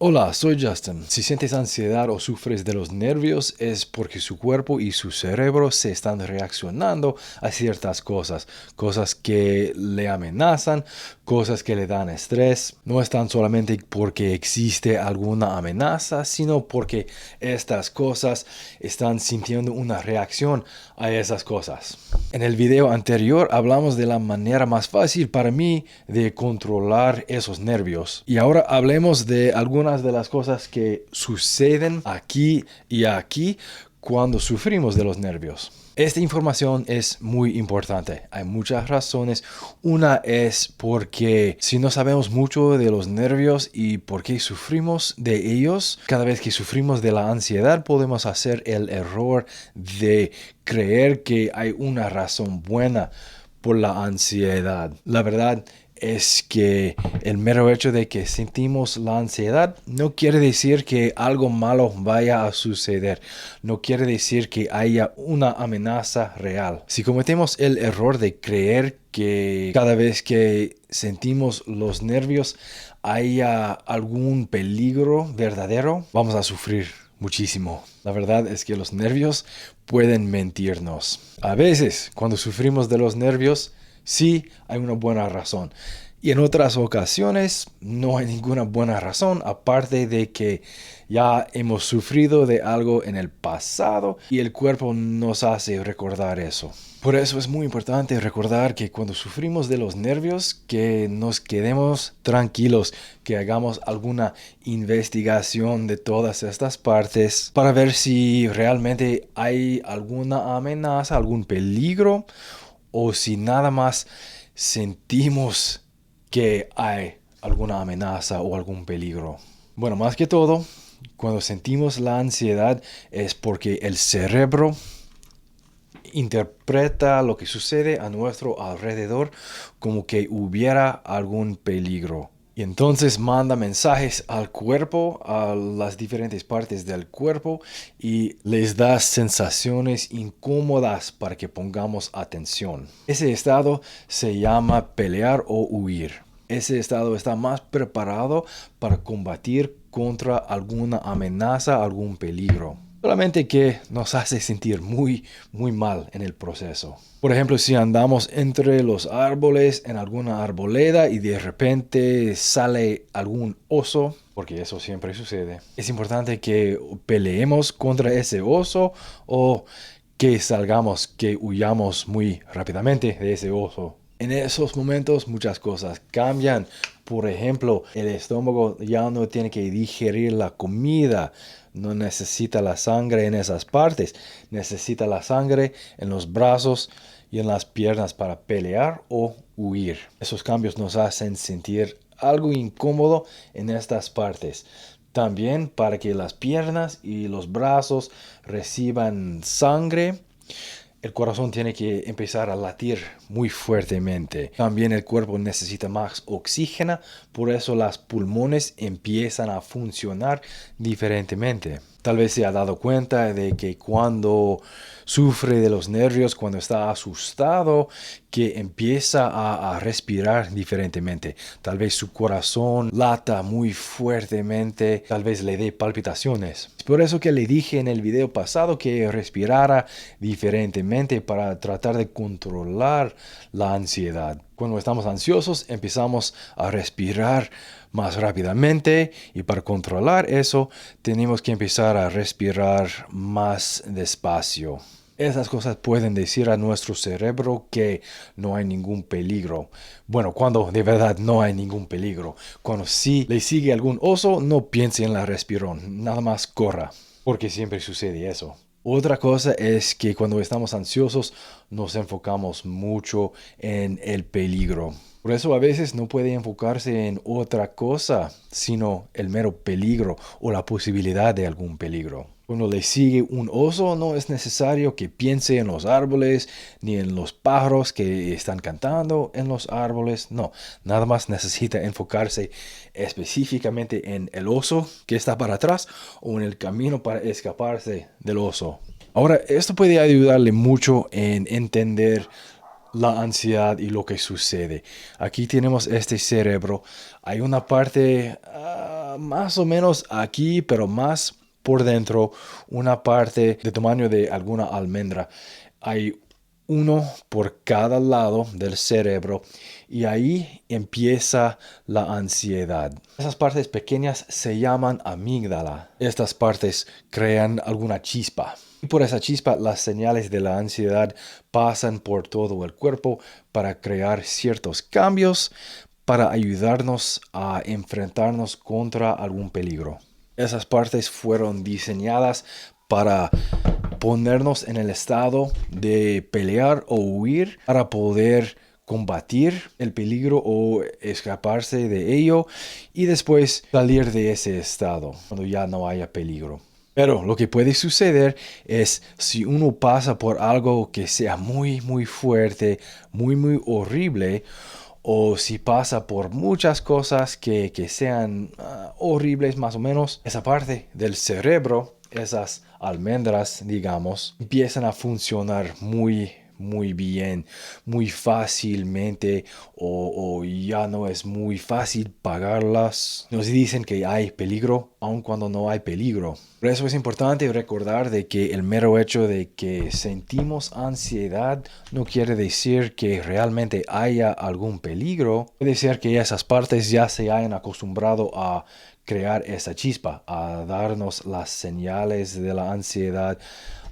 Hola, soy Justin. Si sientes ansiedad o sufres de los nervios es porque su cuerpo y su cerebro se están reaccionando a ciertas cosas, cosas que le amenazan, cosas que le dan estrés. No es tan solamente porque existe alguna amenaza, sino porque estas cosas están sintiendo una reacción a esas cosas. En el video anterior hablamos de la manera más fácil para mí de controlar esos nervios. Y ahora hablemos de algunas de las cosas que suceden aquí y aquí cuando sufrimos de los nervios. Esta información es muy importante. Hay muchas razones. Una es porque si no sabemos mucho de los nervios y por qué sufrimos de ellos, cada vez que sufrimos de la ansiedad podemos hacer el error de creer que hay una razón buena por la ansiedad. La verdad es que el mero hecho de que sentimos la ansiedad no quiere decir que algo malo vaya a suceder. No quiere decir que haya una amenaza real. Si cometemos el error de creer que cada vez que sentimos los nervios haya algún peligro verdadero, vamos a sufrir muchísimo. La verdad es que los nervios pueden mentirnos. A veces, cuando sufrimos de los nervios, sí hay una buena razón. Y en otras ocasiones no hay ninguna buena razón, aparte de que ya hemos sufrido de algo en el pasado y el cuerpo nos hace recordar eso. Por eso es muy importante recordar que cuando sufrimos de los nervios, que nos quedemos tranquilos, que hagamos alguna investigación de todas estas partes para ver si realmente hay alguna amenaza, algún peligro, o si nada más sentimos que hay alguna amenaza o algún peligro. Bueno, más que todo, cuando sentimos la ansiedad es porque el cerebro interpreta lo que sucede a nuestro alrededor como que hubiera algún peligro. Y entonces manda mensajes al cuerpo, a las diferentes partes del cuerpo y les da sensaciones incómodas para que pongamos atención. Ese estado se llama pelear o huir. Ese estado está más preparado para combatir contra alguna amenaza, algún peligro. Solamente que nos hace sentir muy mal en el proceso. Por ejemplo, si andamos entre los árboles en alguna arboleda y de repente sale algún oso, porque eso siempre sucede, es importante que peleemos contra ese oso o que salgamos, que huyamos muy rápidamente de ese oso. En esos momentos muchas cosas cambian. Por ejemplo, el estómago ya no tiene que digerir la comida, no necesita la sangre en esas partes, necesita la sangre en los brazos y en las piernas para pelear o huir. Esos cambios nos hacen sentir algo incómodo en estas partes. También para que las piernas y los brazos reciban sangre, el corazón tiene que empezar a latir muy fuertemente. También el cuerpo necesita más oxígeno, por eso los pulmones empiezan a funcionar diferentemente. Tal vez se ha dado cuenta de que cuando sufre de los nervios, cuando está asustado, que empieza a respirar diferentemente. Tal vez su corazón lata muy fuertemente, tal vez le dé palpitaciones. Es por eso que le dije en el video pasado que respirara diferentemente para tratar de controlar la ansiedad. Cuando estamos ansiosos empezamos a respirar más rápidamente y para controlar eso tenemos que empezar a respirar más despacio. Esas cosas pueden decir a nuestro cerebro que no hay ningún peligro. Bueno, cuando de verdad no hay ningún peligro. Cuando sí le sigue algún oso, no piense en la respirón, nada más corra, porque siempre sucede eso. Otra cosa es que cuando estamos ansiosos nos enfocamos mucho en el peligro. Por eso a veces no puede enfocarse en otra cosa, sino el mero peligro o la posibilidad de algún peligro. Cuando le sigue un oso, no es necesario que piense en los árboles ni en los pájaros que están cantando en los árboles. No, nada más necesita enfocarse específicamente en el oso que está para atrás o en el camino para escaparse del oso. Ahora, esto puede ayudarle mucho en entender la ansiedad y lo que sucede. Aquí tenemos este cerebro. Hay una parte más o menos aquí, pero más por dentro, una parte de tamaño de alguna almendra. Hay uno por cada lado del cerebro y ahí empieza la ansiedad. Esas partes pequeñas se llaman amígdala. Estas partes crean alguna chispa. Y por esa chispa, las señales de la ansiedad pasan por todo el cuerpo para crear ciertos cambios para ayudarnos a enfrentarnos contra algún peligro. Esas partes fueron diseñadas para ponernos en el estado de pelear o huir para poder combatir el peligro o escaparse de ello y después salir de ese estado cuando ya no haya peligro. Pero lo que puede suceder es si uno pasa por algo que sea muy fuerte, muy horrible, o si pasa por muchas cosas que sean horribles más o menos, esa parte del cerebro, esas almendras, digamos, empiezan a funcionar muy bien, muy fácilmente o ya no es muy fácil pagarlas. Nos dicen que hay peligro, aun cuando no hay peligro. Por eso es importante recordar de que el mero hecho de que sentimos ansiedad no quiere decir que realmente haya algún peligro. Puede ser que esas partes ya se hayan acostumbrado a crear esa chispa, a darnos las señales de la ansiedad,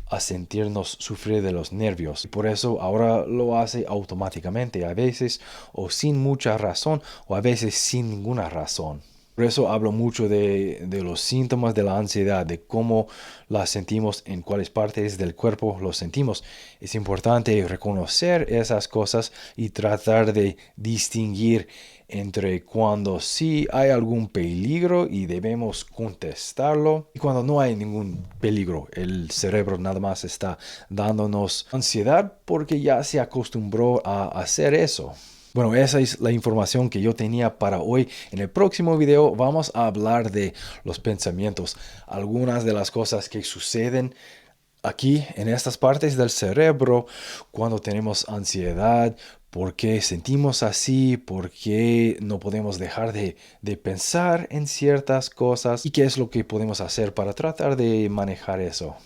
a sentirnos sufrir de los nervios. Y por eso ahora lo hace automáticamente, a veces o sin mucha razón o a veces sin ninguna razón. Por eso hablo mucho de los síntomas de la ansiedad, de cómo la sentimos, en cuáles partes del cuerpo los sentimos. Es importante reconocer esas cosas y tratar de distinguir entre cuando sí hay algún peligro y debemos contestarlo y cuando no hay ningún peligro. El cerebro nada más está dándonos ansiedad porque ya se acostumbró a hacer eso. Bueno, esa es la información que yo tenía para hoy. En el próximo video vamos a hablar de los pensamientos, algunas de las cosas que suceden aquí en estas partes del cerebro cuando tenemos ansiedad, por qué sentimos así, por qué no podemos dejar de pensar en ciertas cosas y qué es lo que podemos hacer para tratar de manejar eso.